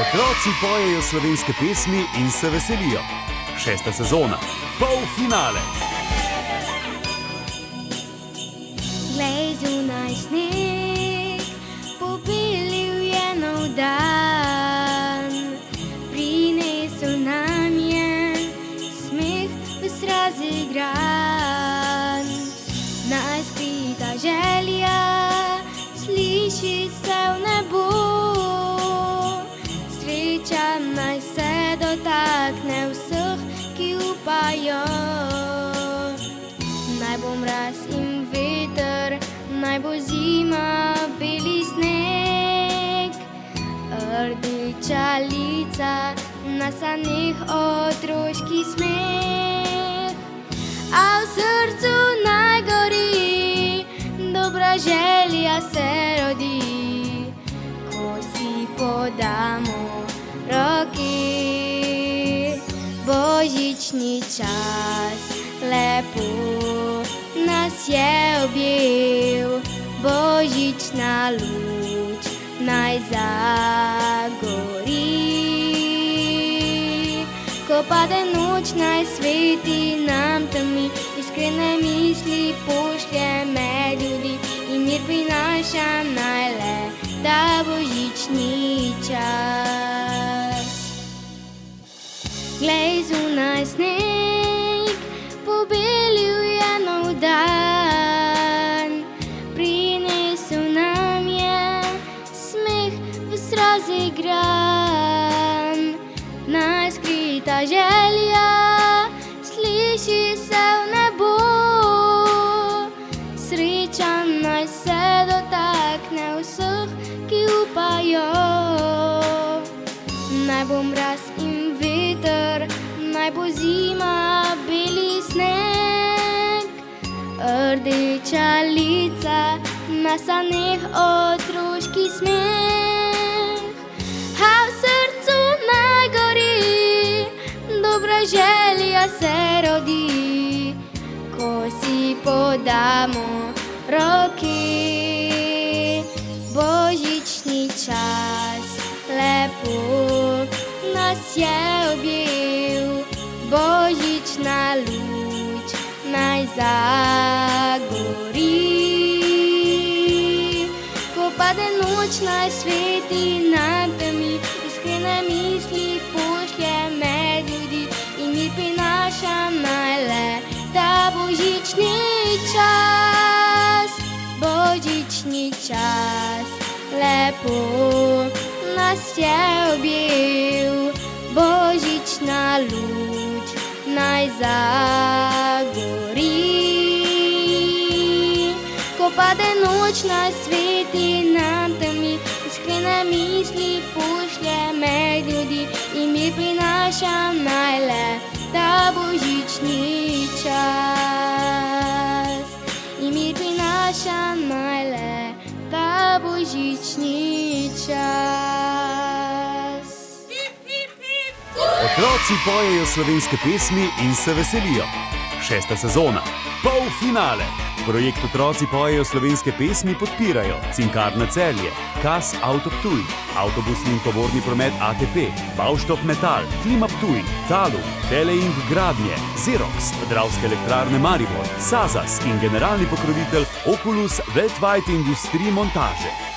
Otroci pojejo slovenske pesmi in se veselijo. 6. sezona, polfinale. Glej, zunaj sneg, popelil je nov dan. Prinesel nam je smeh ves razigran. Najskrita želja sliši se v nebo. Sreča naj se dotakne vseh, ki upajo. Naj bo mraz in veter, naj bo zima, beli sneg. Rdeča lica, na saneh otroški smeh. A v srcu naj gori, dobra želja se rodi, ko si podamo roki. Božični čas lepo nas je objel, božična luč naj zagori. Ko pade noč, naj sveti nam temi, iskrene misli pošlje med ljudi in mir prinaša naj le ta božični čas. Glej, zunaj sneg, pobelil je nov dan. Prinesel nam je smeh ves razigran. Najskrita želja sliši se v nebo. Sreča naj se dotakne vseh, ki upajo. Naj bo mraz in veter, naj bo zima, beli sneg. Rdeča lica, na saneh otroški smeh. A v srcu naj gori, dobra želja se rodi, ko si podamo roki. Božični čas lepo nas je objel, božična luč naj zagori. Ko pade noč, naj sveti nam temi, iskrene misli pošlje med ljudi in mir prinaša naj le ta božični čas. Božični čas lepo nas je objel, božična luč naj zagori. Ko pade noč, naj sveti nam temi, iskrene misli pošlje med ljudi in mir prinaša naj le ta božični čas. In mir prinaša naj le ta božični čas. Otroci pojejo slovenske pesmi in se veselijo. 6. sezona, polfinale. Projekt Otroci pojejo slovenske pesmi podpirajo Cinkarna Celje, KAS Auto Ptuj, avtobusni in tovorni promet ATP, Baustoff Metal, Klima Ptuj, Talu, Teleing Gradnje, Xerox, Dravske elektrarne Maribor, Sazas in generalni pokrovitelj Oculus Worldwide Industrie Montaže.